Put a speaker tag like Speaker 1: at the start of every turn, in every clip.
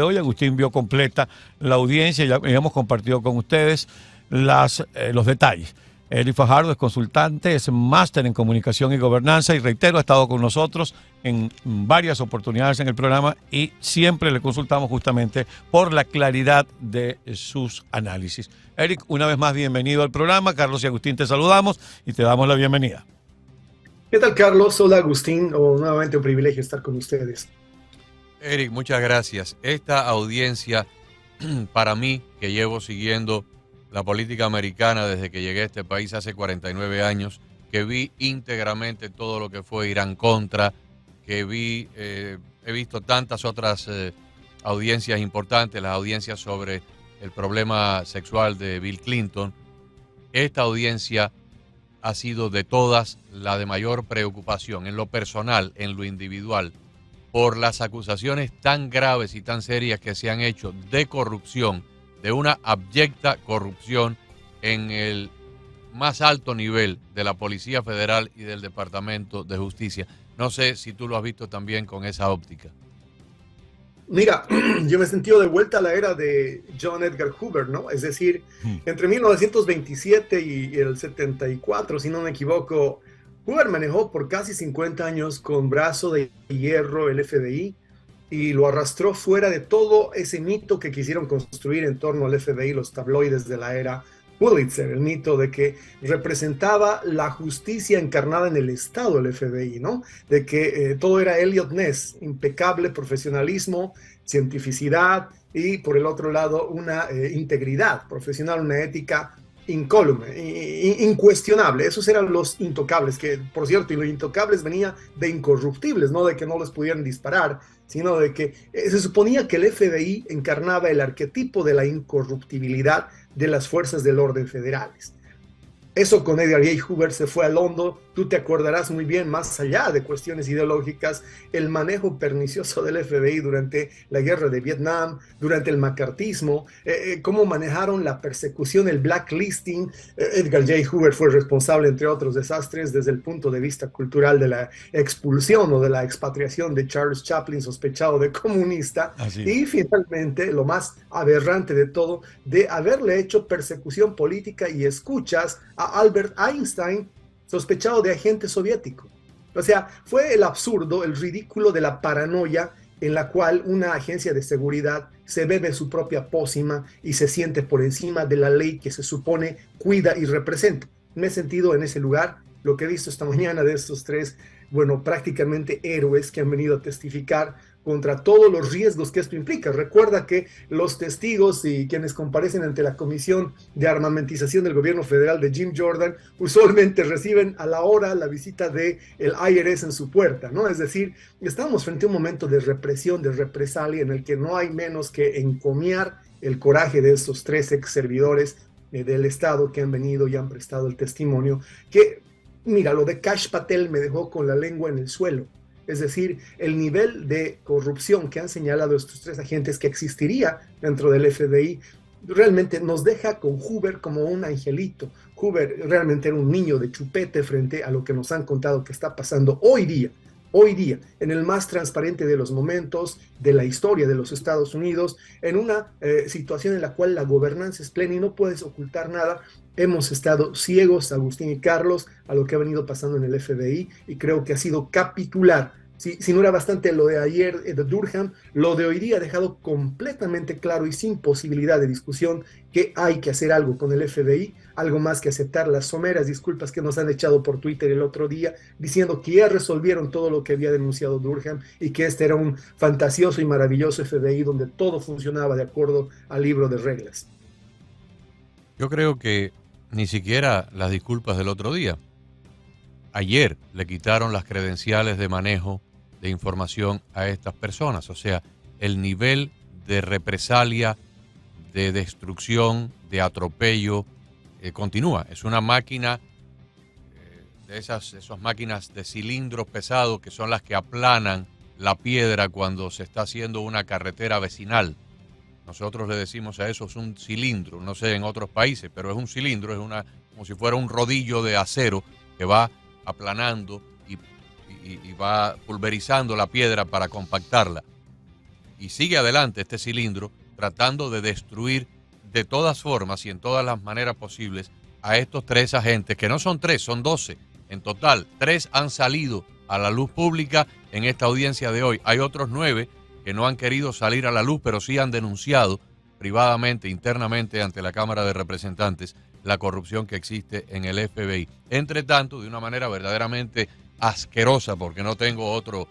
Speaker 1: Hoy Agustín vio completa la audiencia y ya hemos compartido con ustedes los detalles. Eric Fajardo es consultante, es máster en comunicación y gobernanza y reitero, ha estado con nosotros en varias oportunidades en el programa y siempre le consultamos justamente por la claridad de sus análisis. Eric, una vez más bienvenido al programa. Carlos y Agustín te saludamos y te damos la bienvenida.
Speaker 2: ¿Qué tal, Carlos? Hola, Agustín. Nuevamente un privilegio estar con ustedes.
Speaker 3: Eric, muchas gracias. Esta audiencia, para mí, que llevo siguiendo la política americana desde que llegué a este país hace 49 años, que vi íntegramente todo lo que fue Irán-Contra, que he visto tantas otras audiencias importantes, las audiencias sobre el problema sexual de Bill Clinton. Esta audiencia ha sido de todas la de mayor preocupación, en lo personal, en lo individual, por las acusaciones tan graves y tan serias que se han hecho de corrupción, de una abyecta corrupción en el más alto nivel de la Policía Federal y del Departamento de Justicia. No sé si tú lo has visto también con esa óptica.
Speaker 2: Mira, yo me he sentido de vuelta a la era de John Edgar Hoover, ¿no? Es decir, entre 1927 y el 74, si no me equivoco, Hoover manejó por casi 50 años con brazo de hierro el FBI y lo arrastró fuera de todo ese mito que quisieron construir en torno al FBI, los tabloides de la era Pulitzer, el mito de que representaba la justicia encarnada en el Estado del FBI, ¿no? De que todo era Eliot Ness, impecable profesionalismo, cientificidad y por el otro lado una integridad profesional, una ética incólume, incuestionable. Esos eran los intocables, que por cierto, y los intocables venía de incorruptibles, no de que no les pudieran disparar, sino de que se suponía que el FBI encarnaba el arquetipo de la incorruptibilidad de las fuerzas del orden federales. Eso con Edgar J. Hoover se fue al hondo. Tú te acordarás muy bien, más allá de cuestiones ideológicas, el manejo pernicioso del FBI durante la guerra de Vietnam, durante el macartismo, cómo manejaron la persecución, el blacklisting. Edgar J. Hoover fue responsable, entre otros desastres, desde el punto de vista cultural de la expulsión o de la expatriación de Charles Chaplin, sospechado de comunista. Y finalmente, lo más aberrante de todo, de haberle hecho persecución política y escuchas a Albert Einstein, sospechado de agente soviético. O sea, fue el absurdo, el ridículo de la paranoia en la cual una agencia de seguridad se bebe su propia pócima y se siente por encima de la ley que se supone cuida y representa. Me he sentido en ese lugar. Lo que he visto esta mañana de estos tres, bueno, prácticamente héroes que han venido a testificar contra todos los riesgos que esto implica. Recuerda que los testigos y quienes comparecen ante la Comisión de Armamentización del Gobierno Federal de Jim Jordan usualmente reciben a la hora la visita del IRS en su puerta, ¿no? Es decir, estamos frente a un momento de represión, de represalia, en el que no hay menos que encomiar el coraje de estos tres ex servidores del Estado que han venido y han prestado el testimonio, que, mira, lo de Kash Patel me dejó con la lengua en el suelo. Es decir, el nivel de corrupción que han señalado estos tres agentes que existiría dentro del FBI realmente nos deja con Hoover como un angelito. Hoover realmente era un niño de chupete frente a lo que nos han contado que está pasando hoy día, en el más transparente de los momentos de la historia de los Estados Unidos, en una situación en la cual la gobernanza es plena y no puedes ocultar nada. Hemos estado ciegos, Agustín y Carlos, a lo que ha venido pasando en el FBI y creo que ha sido capitular. Si no era bastante lo de ayer de Durham, lo de hoy día ha dejado completamente claro y sin posibilidad de discusión que hay que hacer algo con el FBI, algo más que aceptar las someras disculpas que nos han echado por Twitter el otro día, diciendo que ya resolvieron todo lo que había denunciado Durham y que este era un fantasioso y maravilloso FBI donde todo funcionaba de acuerdo al libro de reglas.
Speaker 3: Yo creo que ni siquiera las disculpas del otro día. Ayer le quitaron las credenciales de manejo de información a estas personas. O sea, el nivel de represalia, de destrucción, de atropello, continúa. Es una máquina de esas máquinas de cilindros pesados que son las que aplanan la piedra cuando se está haciendo una carretera vecinal. Nosotros le decimos a eso es un cilindro, no sé en otros países, pero es un cilindro, es como si fuera un rodillo de acero que va aplanando y va pulverizando la piedra para compactarla. y sigue adelante este cilindro tratando de destruir de todas formas y en todas las maneras posibles a estos 3 agentes, que no son 3, son 12 en total. 3 han salido a la luz pública en esta audiencia de hoy. Hay otros 9 que no han querido salir a la luz, pero sí han denunciado privadamente, internamente ante la Cámara de Representantes, la corrupción que existe en el FBI. Entre tanto, de una manera verdaderamente asquerosa, porque no tengo otro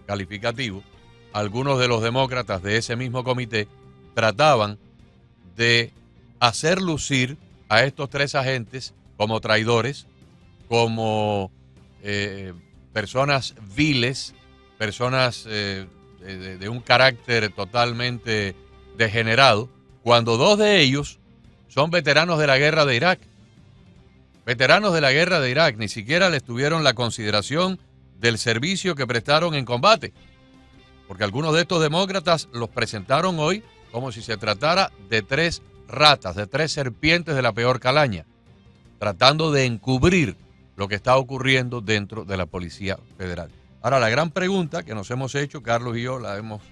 Speaker 3: calificativo, algunos de los demócratas de ese mismo comité trataban de hacer lucir a estos 3 agentes como traidores, como personas viles, personas de un carácter totalmente degenerado, cuando 2 de ellos son veteranos de la guerra de Irak. Veteranos de la guerra de Irak, ni siquiera les tuvieron la consideración del servicio que prestaron en combate, porque algunos de estos demócratas los presentaron hoy como si se tratara de 3 ratas, de 3 serpientes de la peor calaña, tratando de encubrir lo que está ocurriendo dentro de la Policía Federal. Ahora, la gran pregunta que nos hemos hecho, Carlos y yo la hemos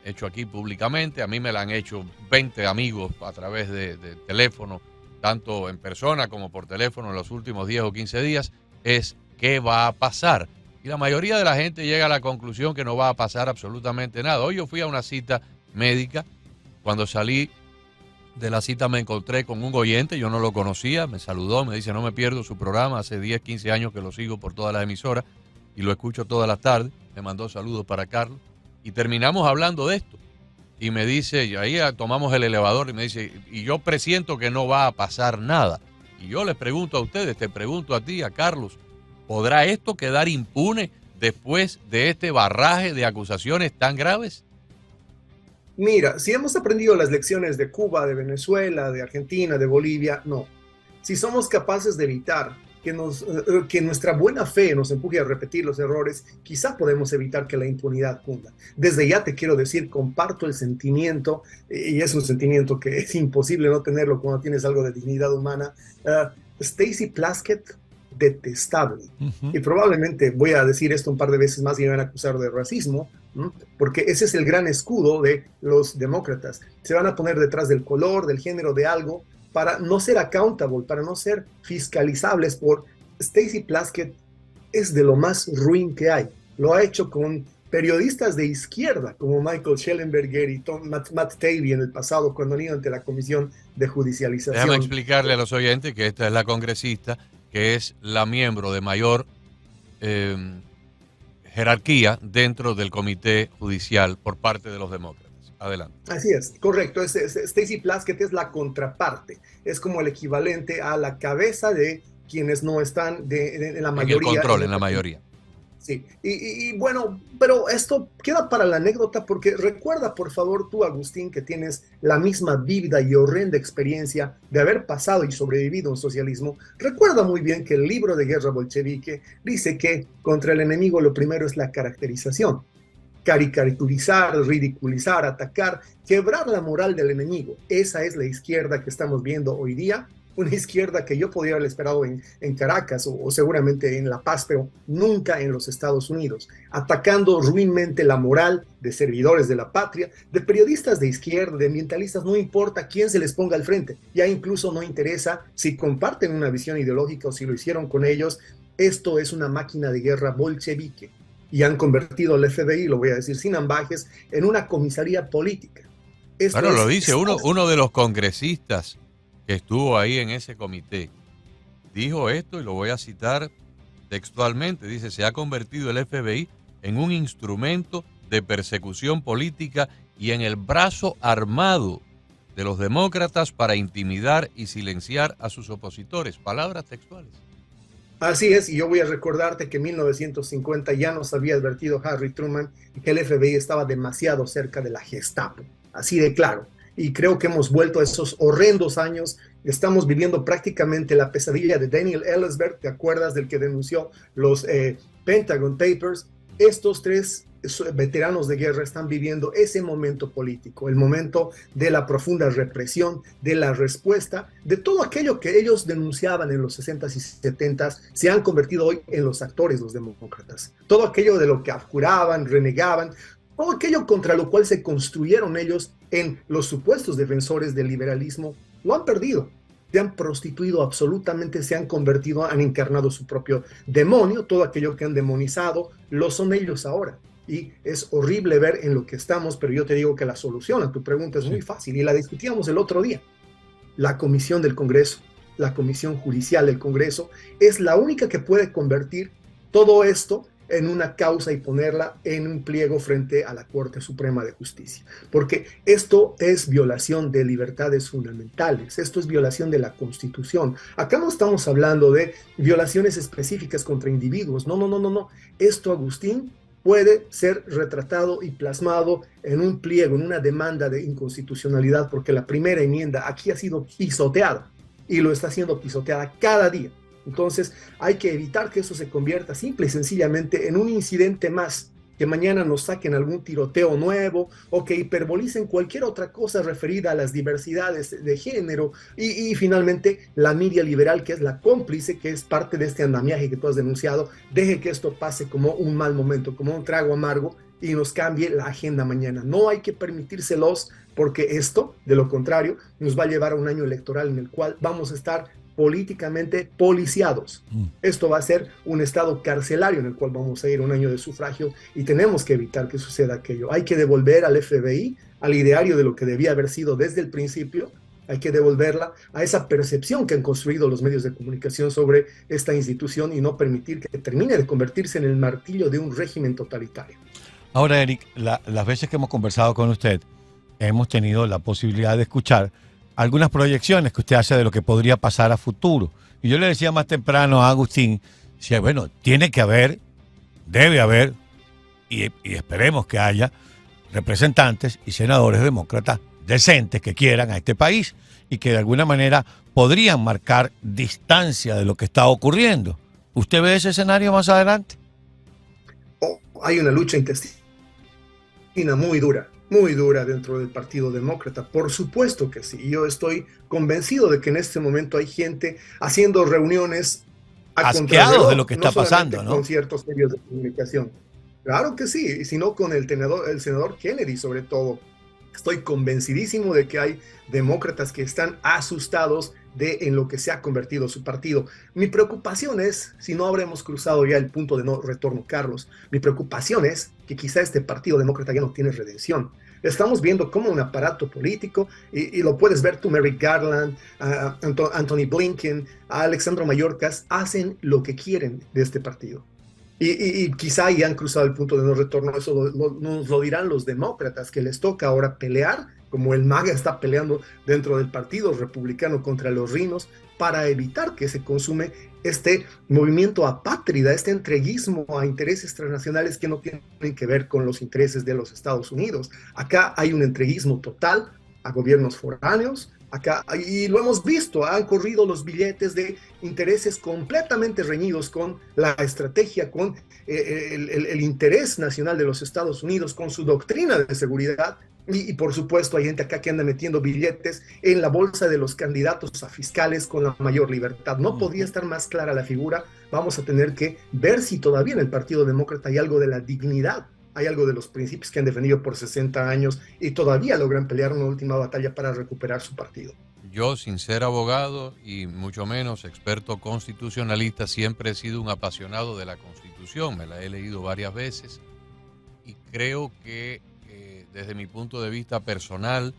Speaker 3: hecho aquí públicamente, a mí me la han hecho 20 amigos a través de teléfono, tanto en persona como por teléfono en los últimos 10 o 15 días, es ¿qué va a pasar? Y la mayoría de la gente llega a la conclusión que no va a pasar absolutamente nada. Hoy yo fui a una cita médica. Cuando salí de la cita me encontré con un oyente, yo no lo conocía, me saludó, me dice no me pierdo su programa, hace 10, 15 años que lo sigo por todas las emisoras y lo escucho todas las tardes, me mandó saludos para Carlos y terminamos hablando de esto y me dice, y ahí tomamos el elevador y me dice, y yo presiento que no va a pasar nada. Y yo les pregunto a ustedes, te pregunto a ti, a Carlos, ¿podrá esto quedar impune después de este barraje de acusaciones tan graves?
Speaker 2: Mira, si hemos aprendido las lecciones de Cuba, de Venezuela, de Argentina, de Bolivia, no. Si somos capaces de evitar que nuestra buena fe nos empuje a repetir los errores, quizá podemos evitar que la impunidad cunda. Desde ya te quiero decir, comparto el sentimiento, y es un sentimiento que es imposible no tenerlo cuando tienes algo de dignidad humana. Stacey Plaskett, detestable. Y probablemente voy a decir esto un par de veces más y me van a acusar de racismo, ¿no? Porque ese es el gran escudo de los demócratas. Se van a poner detrás del color, del género, de algo, para no ser accountable, para no ser fiscalizables por Stacey Plaskett. Es de lo más ruin que hay. Lo ha hecho con periodistas de izquierda como Michael Schellenberger y Matt Taibbi en el pasado cuando han ido ante la Comisión de Judicialización.
Speaker 3: Déjame explicarle a los oyentes que esta es la congresista que es la miembro de mayor jerarquía dentro del comité judicial por parte de los demócratas. Adelante.
Speaker 2: Así es, correcto. Stacey Plaskett es la contraparte. Es como el equivalente a la cabeza de quienes no están en la mayoría.
Speaker 3: En el control, en la mayoría.
Speaker 2: Sí, y bueno, pero esto queda para la anécdota porque recuerda, por favor, tú, Agustín, que tienes la misma vívida y horrenda experiencia de haber pasado y sobrevivido un socialismo. Recuerda muy bien que el libro de guerra bolchevique dice que contra el enemigo lo primero es la caracterización. Caricaturizar, ridiculizar, atacar, quebrar la moral del enemigo. Esa es la izquierda que estamos viendo hoy día, una izquierda que yo podría haber esperado en Caracas o seguramente en La Paz, pero nunca en los Estados Unidos, atacando ruinmente la moral de servidores de la patria, de periodistas de izquierda, de ambientalistas, no importa quién se les ponga al frente, ya incluso no interesa si comparten una visión ideológica o si lo hicieron con ellos. Esto es una máquina de guerra bolchevique. Y han convertido al FBI, lo voy a decir sin ambajes, en una comisaría política.
Speaker 3: Bueno, lo dice uno de los congresistas que estuvo ahí en ese comité. Dijo esto y lo voy a citar textualmente. Dice, se ha convertido el FBI en un instrumento de persecución política y en el brazo armado de los demócratas para intimidar y silenciar a sus opositores. Palabras textuales.
Speaker 2: Así es, y yo voy a recordarte que en 1950 ya nos había advertido Harry Truman que el FBI estaba demasiado cerca de la Gestapo, así de claro. Y creo que hemos vuelto a esos horrendos años. Estamos viviendo prácticamente la pesadilla de Daniel Ellsberg, ¿te acuerdas del que denunció los Pentagon Papers? Estos 3 veteranos de guerra están viviendo ese momento político, el momento de la profunda represión, de la respuesta, de todo aquello que ellos denunciaban en los 60s y 70s, se han convertido hoy en los actores, los demócratas. Todo aquello de lo que juraban, renegaban, todo aquello contra lo cual se construyeron ellos en los supuestos defensores del liberalismo, lo han perdido. Se han prostituido absolutamente, se han convertido, han encarnado su propio demonio, todo aquello que han demonizado, lo son ellos ahora. Y es horrible ver en lo que estamos, pero yo te digo que la solución a tu pregunta es muy fácil y la discutíamos el otro día. La comisión del Congreso, la comisión judicial del Congreso, es la única que puede convertir todo esto en una causa y ponerla en un pliego frente a la Corte Suprema de Justicia. Porque esto es violación de libertades fundamentales, esto es violación de la Constitución. Acá no estamos hablando de violaciones específicas contra individuos, no. Esto, Agustín, puede ser retratado y plasmado en un pliego, en una demanda de inconstitucionalidad, porque la primera enmienda aquí ha sido pisoteada y lo está siendo pisoteada cada día. Entonces hay que evitar que eso se convierta simple y sencillamente en un incidente más, que mañana nos saquen algún tiroteo nuevo o que hiperbolicen cualquier otra cosa referida a las diversidades de género y finalmente la media liberal, que es la cómplice, que es parte de este andamiaje que tú has denunciado, deje que esto pase como un mal momento, como un trago amargo y nos cambie la agenda mañana. No hay que permitírselos, porque esto, de lo contrario, nos va a llevar a un año electoral en el cual vamos a estar políticamente policiados. Esto va a ser un estado carcelario en el cual vamos a ir a un año de sufragio y tenemos que evitar que suceda aquello. Hay que devolver al FBI al ideario de lo que debía haber sido desde el principio. Hay que devolverla a esa percepción que han construido los medios de comunicación sobre esta institución y no permitir que termine de convertirse en el martillo de un régimen totalitario.
Speaker 1: Ahora, Eric, las veces que hemos conversado con usted, hemos tenido la posibilidad de escuchar algunas proyecciones que usted hace de lo que podría pasar a futuro. Y yo le decía más temprano a Agustín, decía, bueno, tiene que haber, debe haber, y esperemos que haya representantes y senadores demócratas decentes que quieran a este país y que de alguna manera podrían marcar distancia de lo que está ocurriendo. ¿Usted ve ese escenario más adelante?
Speaker 2: Hay una lucha intestina muy dura dentro del Partido Demócrata. Por supuesto que sí. Yo estoy convencido de que en este momento hay gente haciendo reuniones
Speaker 1: asqueados de lo que está pasando, ¿no?
Speaker 2: Con ciertos medios de comunicación. Claro que sí, sino con el senador Kennedy sobre todo. Estoy convencidísimo de que hay demócratas que están asustados en lo que se ha convertido su partido. Mi preocupación es, si no habremos cruzado ya el punto de no retorno, Carlos, mi preocupación es que quizá este Partido Demócrata ya no tiene redención. Estamos viendo cómo un aparato político, y lo puedes ver tú, Merrick Garland, Anthony Blinken, Alexandro Mayorkas, hacen lo que quieren de este partido. Y quizá ya han cruzado el punto de no retorno, eso nos lo dirán los demócratas, que les toca ahora pelear, como el MAGA está peleando dentro del partido republicano contra los rinos, para evitar que se consume este movimiento apátrida, este entreguismo a intereses transnacionales que no tienen que ver con los intereses de los Estados Unidos. Acá hay un entreguismo total a gobiernos foráneos. Acá, y lo hemos visto, han corrido los billetes de intereses completamente reñidos con la estrategia, con el interés nacional de los Estados Unidos, con su doctrina de seguridad. Y por supuesto hay gente acá que anda metiendo billetes en la bolsa de los candidatos a fiscales con la mayor libertad. No podía estar más clara la figura. Vamos a tener que ver si todavía en el Partido Demócrata hay algo de la dignidad, hay algo de los principios que han defendido por 60 años y todavía logran pelear una última batalla para recuperar su partido.
Speaker 3: Yo, sin ser abogado y mucho menos experto constitucionalista, siempre he sido un apasionado de la Constitución. Me la he leído varias veces y creo que desde mi punto de vista personal,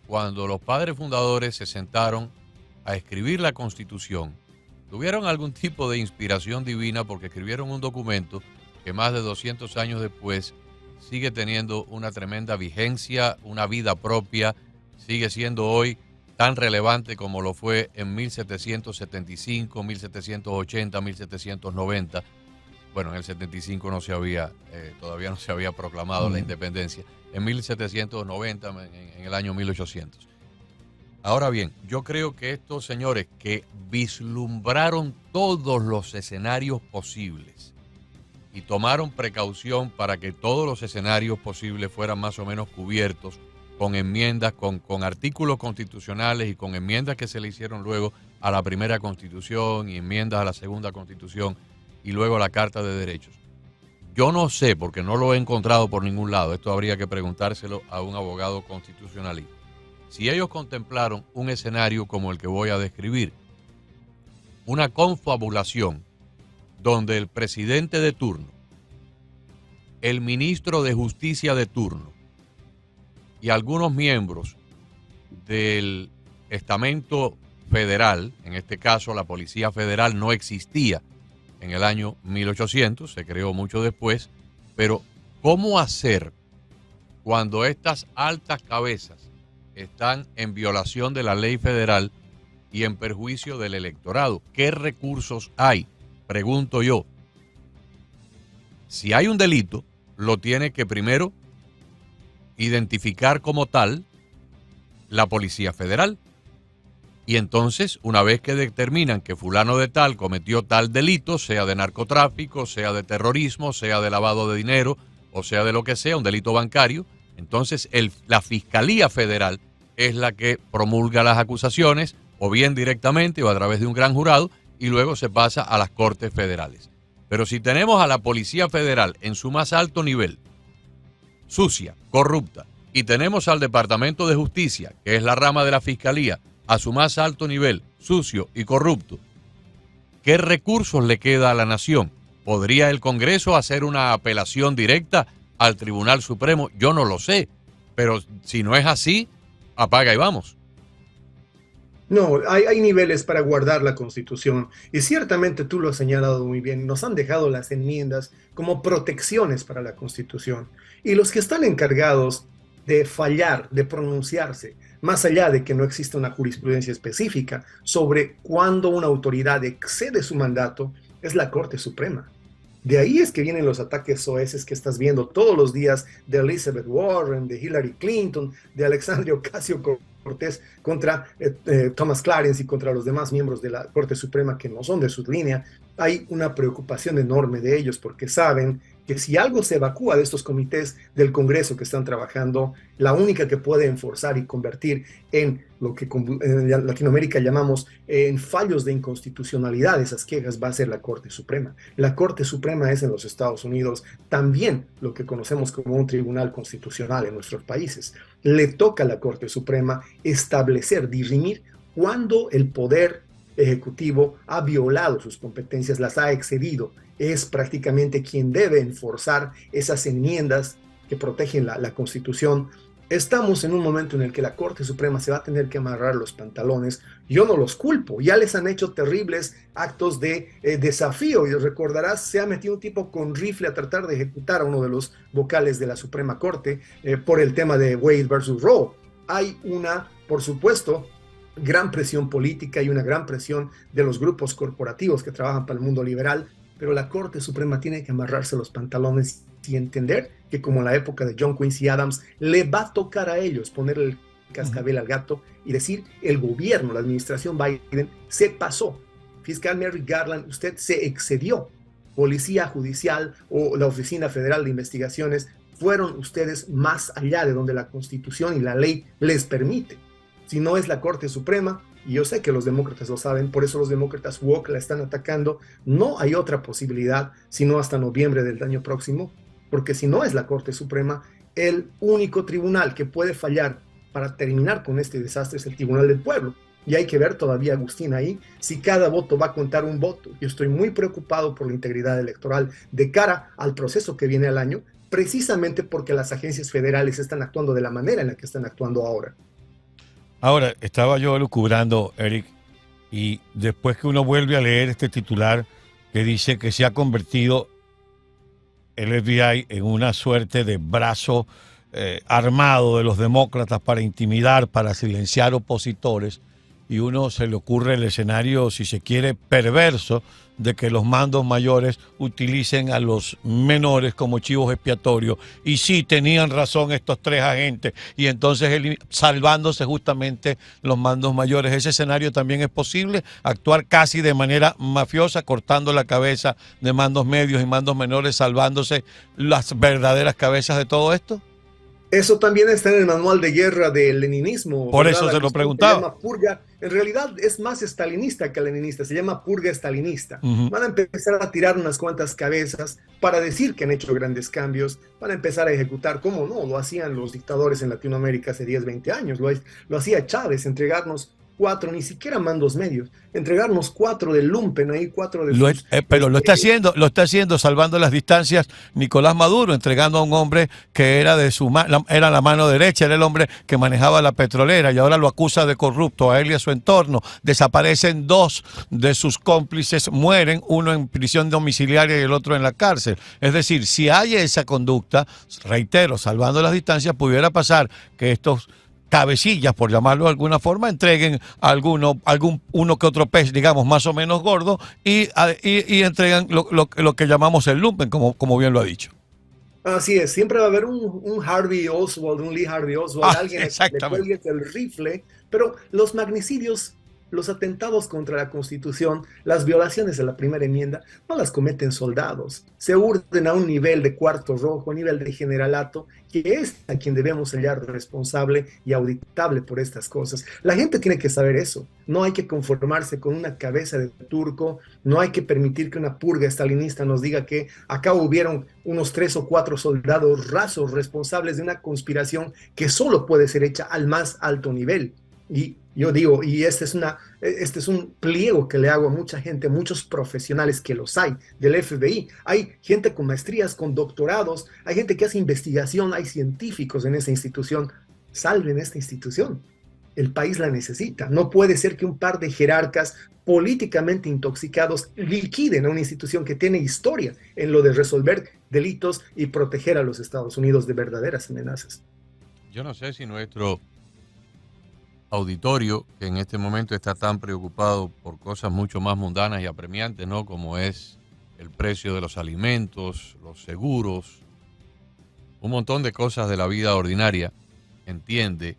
Speaker 3: cuando los padres fundadores se sentaron a escribir la Constitución, tuvieron algún tipo de inspiración divina porque escribieron un documento que más de 200 años después sigue teniendo una tremenda vigencia, una vida propia, sigue siendo hoy tan relevante como lo fue en 1775, 1780, 1790. Bueno, en el 75 no se había, todavía no se había proclamado la independencia. En 1790, en el año 1800. Ahora bien, yo creo que estos señores que vislumbraron todos los escenarios posibles y tomaron precaución para que todos los escenarios posibles fueran más o menos cubiertos con enmiendas, con artículos constitucionales y con enmiendas que se le hicieron luego a la primera Constitución y enmiendas a la segunda Constitución y luego a la Carta de Derechos. Yo no sé, porque no lo he encontrado por ningún lado, esto habría que preguntárselo a un abogado constitucionalista, si ellos contemplaron un escenario como el que voy a describir, una confabulación donde el presidente de turno, el ministro de Justicia de turno y algunos miembros del estamento federal, en este caso la Policía Federal no existía en el año 1800, se creó mucho después, pero ¿cómo hacer cuando estas altas cabezas están en violación de la ley federal y en perjuicio del electorado? ¿Qué recursos hay? Pregunto yo. Si hay un delito, lo tiene que primero identificar como tal la Policía Federal. Y entonces, una vez que determinan que fulano de tal cometió tal delito, sea de narcotráfico, sea de terrorismo, sea de lavado de dinero, o sea de lo que sea, un delito bancario, entonces la Fiscalía Federal es la que promulga las acusaciones, o bien directamente o a través de un gran jurado, y luego se pasa a las Cortes Federales. Pero si tenemos a la Policía Federal en su más alto nivel, sucia, corrupta, y tenemos al Departamento de Justicia, que es la rama de la Fiscalía, a su más alto nivel, sucio y corrupto, ¿qué recursos le queda a la nación? ¿Podría el Congreso hacer una apelación directa al Tribunal Supremo? Yo no lo sé, pero si no es así, apaga y vamos.
Speaker 2: No, hay niveles para guardar la Constitución y ciertamente tú lo has señalado muy bien, nos han dejado las enmiendas como protecciones para la Constitución y los que están encargados de fallar, de pronunciarse, más allá de que no existe una jurisprudencia específica sobre cuándo una autoridad excede su mandato, es la Corte Suprema. De ahí es que vienen los ataques soeces que estás viendo todos los días de Elizabeth Warren, de Hillary Clinton, de Alexandria Ocasio-Cortez contra Thomas Clarence y contra los demás miembros de la Corte Suprema que no son de su línea. Hay una preocupación enorme de ellos porque saben que si algo se evacúa de estos comités del Congreso que están trabajando, la única que puede enforzar y convertir en lo que en Latinoamérica llamamos en fallos de inconstitucionalidad esas quejas va a ser la Corte Suprema. La Corte Suprema es en los Estados Unidos también lo que conocemos como un tribunal constitucional en nuestros países. Le toca a la Corte Suprema establecer, dirimir cuándo el poder ejecutivo ha violado sus competencias, las ha excedido. Es prácticamente quien debe enforzar esas enmiendas que protegen la Constitución. Estamos en un momento en el que la Corte Suprema se va a tener que amarrar los pantalones. Yo no los culpo, ya les han hecho terribles actos de desafío. Y recordarás, se ha metido un tipo con rifle a tratar de ejecutar a uno de los vocales de la Suprema Corte por el tema de Wade versus Roe. Hay una, por supuesto, gran presión política y una gran presión de los grupos corporativos que trabajan para el mundo liberal, pero la Corte Suprema tiene que amarrarse los pantalones y entender que como en la época de John Quincy Adams, le va a tocar a ellos poner el cascabel al gato y decir, el gobierno, la administración Biden se pasó. Fiscal Merrick Garland, usted se excedió. Policía Judicial o la Oficina Federal de Investigaciones, fueron ustedes más allá de donde la Constitución y la ley les permite. Si no es la Corte Suprema, y yo sé que los demócratas lo saben, por eso los demócratas woke la están atacando, no hay otra posibilidad, sino hasta noviembre del año próximo, porque si no es la Corte Suprema, el único tribunal que puede fallar para terminar con este desastre es el Tribunal del Pueblo. Y hay que ver todavía, Agustín, ahí, si cada voto va a contar un voto. Yo estoy muy preocupado por la integridad electoral de cara al proceso que viene al año, precisamente porque las agencias federales están actuando de la manera en la que están actuando ahora.
Speaker 1: Ahora, estaba yo lucubrando, Eric, y después que uno vuelve a leer este titular que dice que se ha convertido el FBI en una suerte de brazo armado de los demócratas para intimidar, para silenciar opositores, y uno se le ocurre el escenario, si se quiere, perverso, de que los mandos mayores utilicen a los menores como chivos expiatorios. Y sí, tenían razón estos tres agentes, y entonces salvándose justamente los mandos mayores. Ese escenario también es posible, actuar casi de manera mafiosa, cortando la cabeza de mandos medios y mandos menores, salvándose las verdaderas cabezas de todo esto.
Speaker 2: Eso también está en el manual de guerra del leninismo,
Speaker 1: Por
Speaker 2: ¿verdad?
Speaker 1: eso
Speaker 2: La
Speaker 1: se lo
Speaker 2: cuestión se
Speaker 1: preguntaba.
Speaker 2: llama purga. En realidad es más estalinista que leninista, se llama purga estalinista.
Speaker 1: Ujú.
Speaker 2: Van a empezar a tirar unas cuantas cabezas para decir que han hecho grandes cambios, van a empezar a ejecutar, ¿cómo no? Lo hacían los dictadores en Latinoamérica hace 10, 20 años, lo hacía Chávez, entregarnos 4, ni siquiera mandos medios, entregarnos 4 del lumpen, ahí 4 de sus...
Speaker 1: Pero lo está haciendo salvando las distancias Nicolás Maduro, entregando a un hombre que era era la mano derecha, era el hombre que manejaba la petrolera y ahora lo acusa de corrupto a él y a su entorno. Desaparecen 2 de sus cómplices, mueren, uno en prisión domiciliaria y el otro en la cárcel. Es decir, si hay esa conducta, reitero, salvando las distancias, pudiera pasar que estos cabecillas, por llamarlo de alguna forma, entreguen uno que otro pez, digamos, más o menos gordo, y entregan lo que llamamos el lumpen, como bien lo ha dicho.
Speaker 2: Así es, siempre va a haber un Harvey Oswald, un Lee Harvey Oswald, alguien a quien le
Speaker 1: Exactamente.
Speaker 2: cuelgues el rifle, pero los magnicidios, los atentados contra la Constitución, las violaciones de la primera enmienda, no las cometen soldados, se urden a un nivel de cuarto rojo, a nivel de generalato, que es a quien debemos hallar responsable y auditable por estas cosas. La gente tiene que saber eso, no hay que conformarse con una cabeza de turco, no hay que permitir que una purga estalinista nos diga que acá hubieron unos 3 o 4 soldados rasos responsables de una conspiración que solo puede ser hecha al más alto nivel. Y yo digo, y este es un pliego que le hago a mucha gente, muchos profesionales que los hay del FBI. Hay gente con maestrías, con doctorados, hay gente que hace investigación, hay científicos en esa institución. Salven esta institución. El país la necesita. No puede ser que un par de jerarcas políticamente intoxicados liquiden a una institución que tiene historia en lo de resolver delitos y proteger a los Estados Unidos de verdaderas amenazas.
Speaker 3: Yo no sé si nuestro auditorio, que en este momento está tan preocupado por cosas mucho más mundanas y apremiantes, ¿no? Como es el precio de los alimentos, los seguros, un montón de cosas de la vida ordinaria, entiende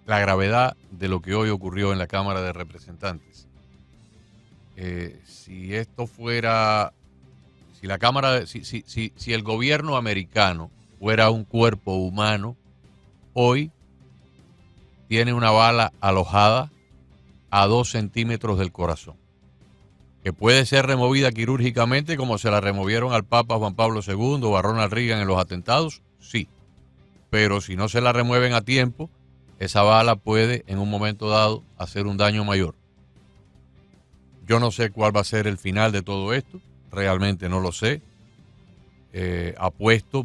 Speaker 3: la gravedad de lo que hoy ocurrió en la Cámara de Representantes. Si esto fuera, si la Cámara, si el gobierno americano fuera un cuerpo humano, hoy tiene una bala alojada a 2 centímetros del corazón, que puede ser removida quirúrgicamente como se la removieron al Papa Juan Pablo II o a Ronald Reagan en los atentados, sí. Pero si no se la remueven a tiempo, esa bala puede en un momento dado hacer un daño mayor. Yo no sé cuál va a ser el final de todo esto, realmente no lo sé. Apuesto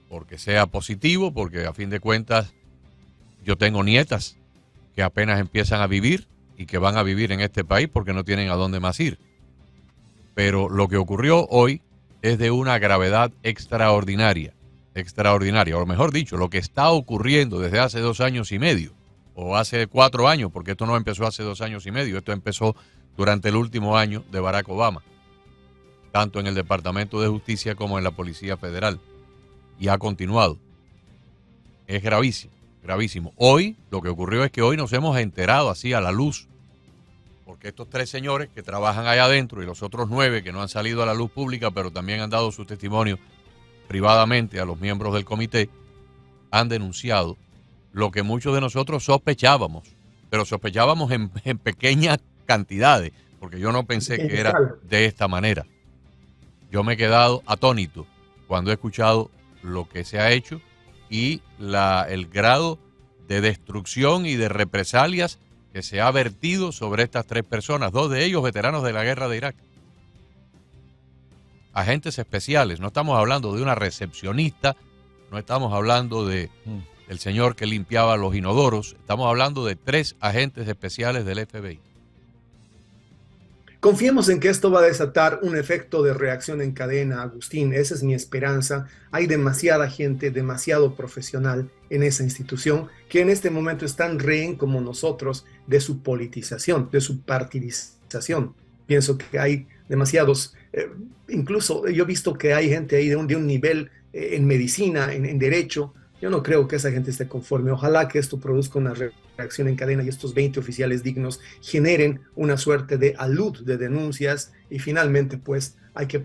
Speaker 3: porque sea positivo, porque a fin de cuentas yo tengo nietas que apenas empiezan a vivir y que van a vivir en este país porque no tienen a dónde más ir. Pero lo que ocurrió hoy es de una gravedad extraordinaria, o mejor dicho, lo que está ocurriendo desde hace 2 años y medio, o hace 4 años, porque esto no empezó hace 2 años y medio, esto empezó durante el último año de Barack Obama, tanto en el Departamento de Justicia como en la Policía Federal, y ha continuado. Es gravísimo, gravísimo. Hoy, lo que ocurrió es que hoy nos hemos enterado así a la luz, porque estos 3 señores que trabajan allá adentro y los otros 9 que no han salido a la luz pública, pero también han dado su testimonio privadamente a los miembros del comité, han denunciado lo que muchos de nosotros sospechábamos, pero sospechábamos en pequeñas cantidades, porque yo no pensé que era de esta manera. Yo me he quedado atónito cuando he escuchado lo que se ha hecho y el grado de destrucción y de represalias que se ha vertido sobre estas 3 personas, 2 de ellos veteranos de la guerra de Irak. Agentes especiales, no estamos hablando de una recepcionista, no estamos hablando del señor que limpiaba los inodoros, estamos hablando de 3 agentes especiales del FBI.
Speaker 2: Confiemos en que esto va a desatar un efecto de reacción en cadena, Agustín. Esa es mi esperanza. Hay demasiada gente, demasiado profesional en esa institución que en este momento es tan rehén como nosotros de su politización, de su partidización. Pienso que hay demasiados, incluso yo he visto que hay gente ahí de un nivel en medicina, en derecho, Yo no creo que esa gente esté conforme. Ojalá que esto produzca una reacción en cadena y estos 20 oficiales dignos generen una suerte de alud de denuncias y finalmente pues hay que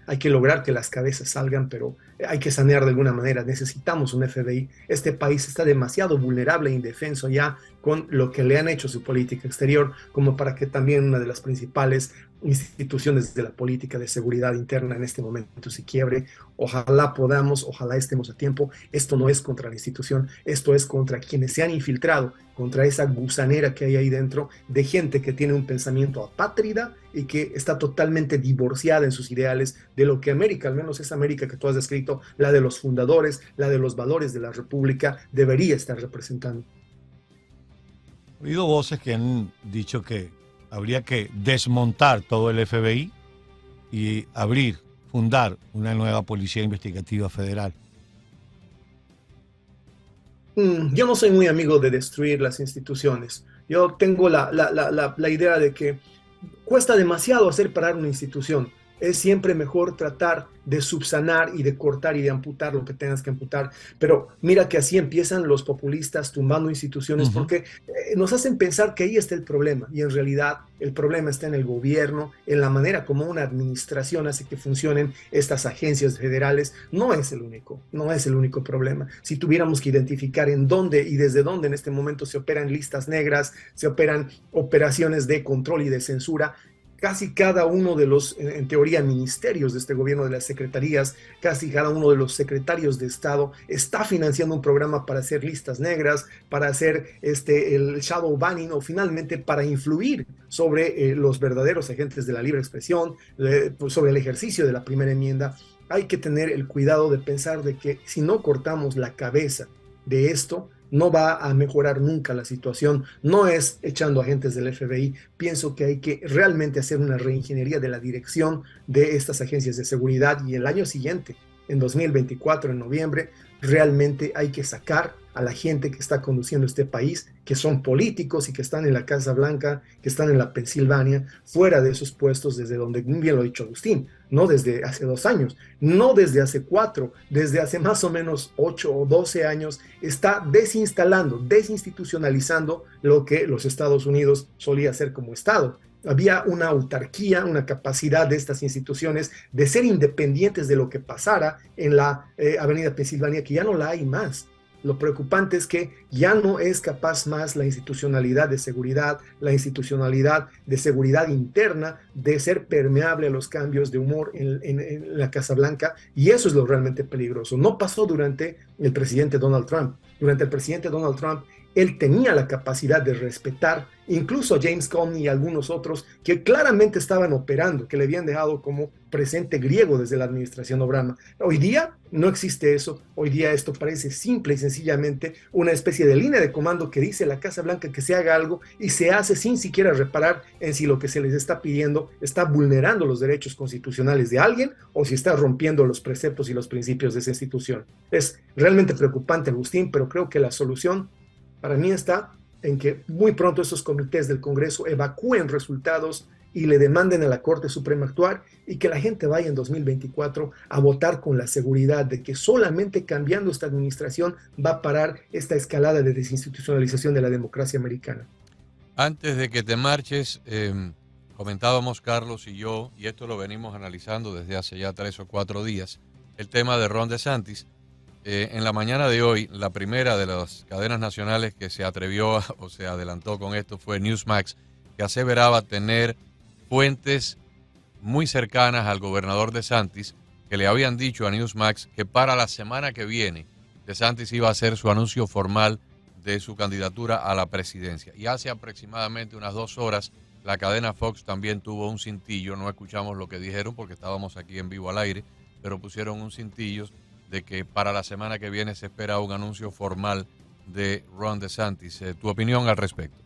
Speaker 2: hay que lograr que las cabezas salgan, pero hay que sanear de alguna manera. Necesitamos un FBI. Este país está demasiado vulnerable e indefenso ya con lo que le han hecho su política exterior, como para que también una de las principales instituciones de la política de seguridad interna en este momento se quiebre. Ojalá estemos a tiempo. Esto no es contra la institución, esto es contra quienes se han infiltrado, contra esa gusanera que hay ahí dentro de gente que tiene un pensamiento apátrida y que está totalmente divorciada en sus ideales de lo que América, al menos esa América que tú has descrito, la de los fundadores, la de los valores de la República, debería estar representando.
Speaker 1: He oído voces que han dicho que habría que desmontar todo el FBI y fundar una nueva policía investigativa federal.
Speaker 2: Yo no soy muy amigo de destruir las instituciones. Yo tengo la idea de que cuesta demasiado hacer parar una institución. Es siempre mejor tratar de subsanar y de cortar y de amputar lo que tengas que amputar. Pero mira que así empiezan los populistas tumbando instituciones porque nos hacen pensar que ahí está el problema. Y en realidad el problema está en el gobierno, en la manera como una administración hace que funcionen estas agencias federales. No es el único problema. Si tuviéramos que identificar en dónde y desde dónde en este momento se operan listas negras, se operan operaciones de control y de censura, casi cada uno de los, en teoría, ministerios de este gobierno, de las secretarías, casi cada uno de los secretarios de Estado está financiando un programa para hacer listas negras, para hacer el shadow banning o finalmente para influir sobre los verdaderos agentes de la libre expresión, sobre el ejercicio de la primera enmienda. Hay que tener el cuidado de pensar de que si no cortamos la cabeza de esto, no va a mejorar nunca la situación. No es echando agentes del FBI. Pienso que hay que realmente hacer una reingeniería de la dirección de estas agencias de seguridad y el año siguiente, en 2024, en noviembre, realmente hay que sacar a la gente que está conduciendo este país, que son políticos y que están en la Casa Blanca, que están en la Pensilvania, fuera de esos puestos desde donde, muy bien lo ha dicho Agustín, no desde hace 2 años, no desde hace 4, desde hace más o menos 8 o 12 años, está desinstitucionalizando lo que los Estados Unidos solía hacer como Estado. Había una autarquía, una capacidad de estas instituciones de ser independientes de lo que pasara en la Avenida Pensilvania, que ya no la hay más. Lo preocupante es que ya no es capaz más la institucionalidad de seguridad, la institucionalidad de seguridad interna de ser permeable a los cambios de humor en la Casa Blanca, y eso es lo realmente peligroso. No pasó durante el presidente Donald Trump. Durante el presidente Donald Trump, él tenía la capacidad de respetar incluso a James Comey y algunos otros que claramente estaban operando, que le habían dejado como presente griego desde la administración Obama. Hoy día no existe eso. Hoy día esto parece simple y sencillamente una especie de línea de comando que dice la Casa Blanca que se haga algo y se hace sin siquiera reparar en si lo que se les está pidiendo está vulnerando los derechos constitucionales de alguien o si está rompiendo los preceptos y los principios de esa institución. Es realmente preocupante, Agustín, pero creo que la solución para mí está en que muy pronto esos comités del Congreso evacúen resultados y le demanden a la Corte Suprema actuar y que la gente vaya en 2024 a votar con la seguridad de que solamente cambiando esta administración va a parar esta escalada de desinstitucionalización de la democracia americana.
Speaker 3: Antes de que te marches, comentábamos Carlos y yo, y esto lo venimos analizando desde hace ya 3 o 4 días, el tema de Ron DeSantis. En la mañana de hoy, la primera de las cadenas nacionales que se atrevió o se adelantó con esto fue Newsmax, que aseveraba tener fuentes muy cercanas al gobernador DeSantis que le habían dicho a Newsmax que para la semana que viene DeSantis iba a hacer su anuncio formal de su candidatura a la presidencia. Y hace aproximadamente unas 2 horas la cadena Fox también tuvo un cintillo, no escuchamos lo que dijeron porque estábamos aquí en vivo al aire, pero pusieron un cintillo de que para la semana que viene se espera un anuncio formal de Ron DeSantis. ¿Tu opinión al respecto?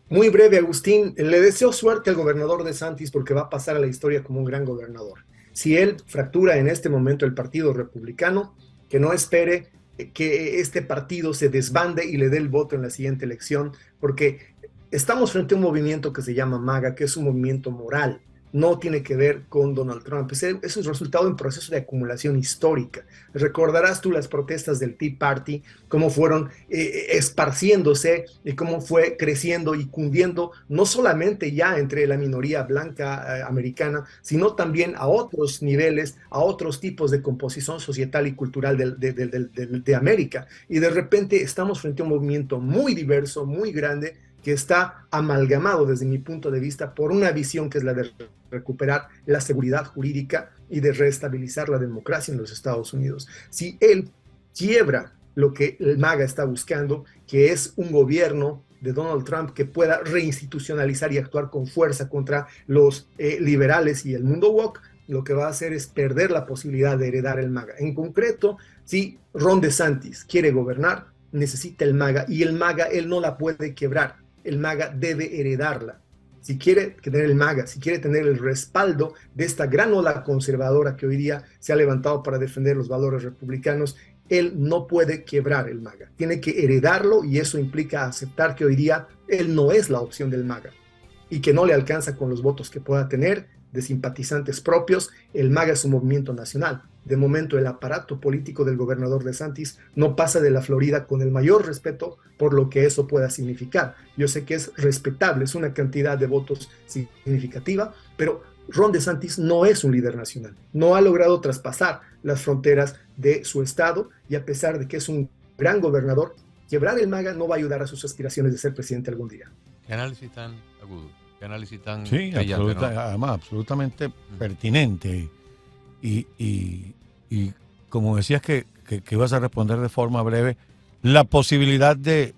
Speaker 2: Muy breve, Agustín. Le deseo suerte al gobernador DeSantis porque va a pasar a la historia como un gran gobernador. Si él fractura en este momento el Partido Republicano, que no espere que este partido se desbande y le dé el voto en la siguiente elección, porque estamos frente a un movimiento que se llama MAGA, que es un movimiento moral. no tiene que ver con Donald Trump. Ese es el resultado de un proceso de acumulación histórica. Recordarás tú las protestas del Tea Party, cómo fueron esparciéndose y cómo fue creciendo y cundiendo, no solamente ya entre la minoría blanca americana, sino también a otros niveles, a otros tipos de composición societal y cultural de América. Y de repente estamos frente a un movimiento muy diverso, muy grande, que está amalgamado desde mi punto de vista por una visión que es la de recuperar la seguridad jurídica y de reestabilizar la democracia en los Estados Unidos. Si él quiebra lo que el MAGA está buscando, que es un gobierno de Donald Trump que pueda reinstitucionalizar y actuar con fuerza contra los liberales y el mundo woke, lo que va a hacer es perder la posibilidad de heredar el MAGA. En concreto, si Ron DeSantis quiere gobernar, necesita el MAGA, y el MAGA él no la puede quebrar. El MAGA debe heredarla. Si quiere tener el MAGA, si quiere tener el respaldo de esta gran ola conservadora que hoy día se ha levantado para defender los valores republicanos, él no puede quebrar el MAGA. Tiene que heredarlo, y eso implica aceptar que hoy día él no es la opción del MAGA y que no le alcanza con los votos que pueda tener de simpatizantes propios. El MAGA es un movimiento nacional. De momento, el aparato político del gobernador DeSantis no pasa de la Florida con el mayor respeto por lo que eso pueda significar. Yo sé que es respetable, es una cantidad de votos significativa, pero Ron DeSantis no es un líder nacional. No ha logrado traspasar las fronteras de su estado, y a pesar de que es un gran gobernador, quebrar el MAGA no va a ayudar a sus aspiraciones de ser presidente algún día.
Speaker 3: ¿Qué análisis tan agudo? ¿Qué análisis tan
Speaker 1: sí,
Speaker 3: brillante, ¿no?
Speaker 1: Además, absolutamente pertinente. Y como decías que ibas a responder de forma breve, la posibilidad de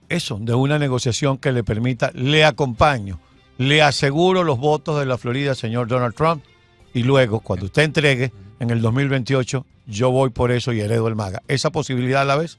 Speaker 1: eso, de una negociación que le permita, le acompaño, le aseguro los votos de la Florida, señor Donald Trump, y luego, cuando usted entregue en el 2028, yo voy por eso y heredo el MAGA. ¿Esa posibilidad a la vez?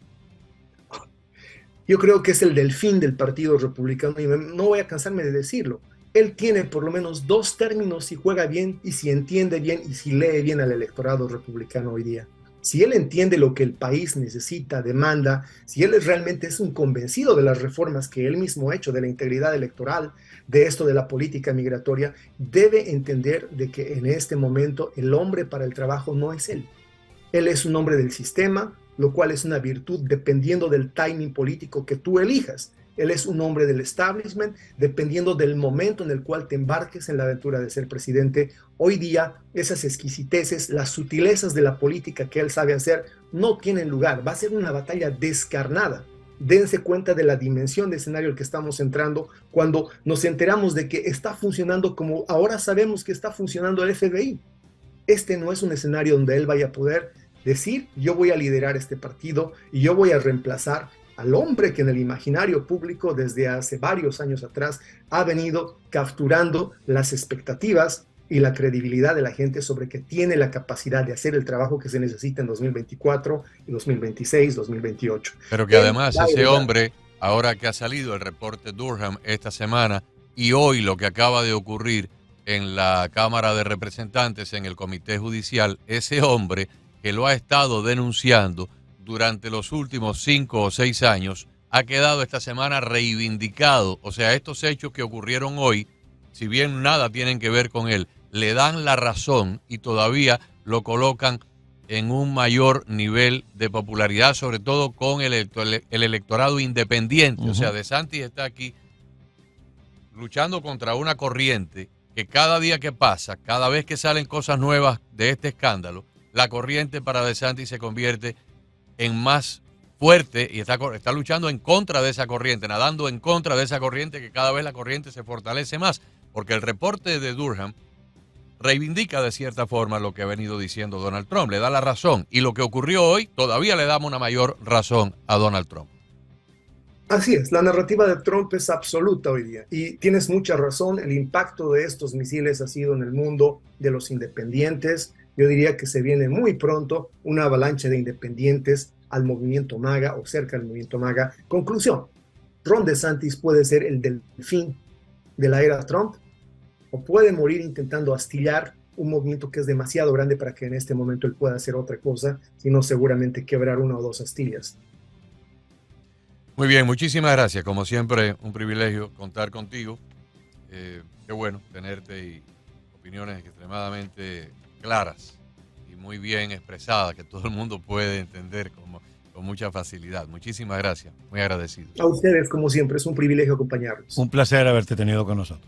Speaker 2: Yo creo que es el delfín del Partido Republicano, y no voy a cansarme de decirlo. Él tiene por lo menos dos términos si juega bien y si entiende bien y si lee bien al electorado republicano hoy día. Si él entiende lo que el país necesita, demanda, si él realmente es un convencido de las reformas que él mismo ha hecho, de la integridad electoral, de esto de la política migratoria, debe entender de que en este momento el hombre para el trabajo no es él. Él es un hombre del sistema, lo cual es una virtud dependiendo del timing político que tú elijas. Él es un hombre del establishment, dependiendo del momento en el cual te embarques en la aventura de ser presidente. Hoy día, esas exquisiteces, las sutilezas de la política que él sabe hacer, no tienen lugar. Va a ser una batalla descarnada. Dense cuenta de la dimensión de escenario al que estamos entrando cuando nos enteramos de que está funcionando como ahora sabemos que está funcionando el FBI. Este no es un escenario donde él vaya a poder decir, yo voy a liderar este partido y yo voy a reemplazar al hombre que en el imaginario público desde hace varios años atrás ha venido capturando las expectativas y la credibilidad de la gente sobre que tiene la capacidad de hacer el trabajo que se necesita en 2024, 2026, 2028.
Speaker 3: Pero que además ese hombre, ahora que ha salido el reporte Durham esta semana y hoy lo que acaba de ocurrir en la Cámara de Representantes, en el Comité Judicial, ese hombre que lo ha estado denunciando durante los últimos 5 o 6 años, ha quedado esta semana reivindicado. O sea, estos hechos que ocurrieron hoy, si bien nada tienen que ver con él, le dan la razón y todavía lo colocan en un mayor nivel de popularidad, sobre todo con el electorado independiente. O sea, DeSantis está aquí luchando contra una corriente que cada día que pasa, cada vez que salen cosas nuevas de este escándalo, la corriente para DeSantis se convierte en más fuerte y está luchando en contra de esa corriente, nadando en contra de esa corriente, que cada vez la corriente se fortalece más, porque el reporte de Durham reivindica de cierta forma lo que ha venido diciendo Donald Trump, le da la razón, y lo que ocurrió hoy todavía le damos una mayor razón a Donald Trump.
Speaker 2: Así es, la narrativa de Trump es absoluta hoy día y tienes mucha razón, el impacto de estos misiles ha sido en el mundo de los independientes. Yo diría que se viene muy pronto una avalancha de independientes al movimiento MAGA o cerca del movimiento MAGA. Conclusión, Ron DeSantis puede ser el delfín de la era Trump o puede morir intentando astillar un movimiento que es demasiado grande para que en este momento él pueda hacer otra cosa, sino seguramente quebrar una o dos astillas.
Speaker 3: Muy bien, muchísimas gracias. Como siempre, un privilegio contar contigo. Qué bueno tenerte y opiniones extremadamente claras y muy bien expresadas, que todo el mundo puede entender con mucha facilidad. Muchísimas gracias, muy agradecido.
Speaker 2: A ustedes, como siempre, es un privilegio acompañarlos.
Speaker 1: Un placer haberte tenido con nosotros.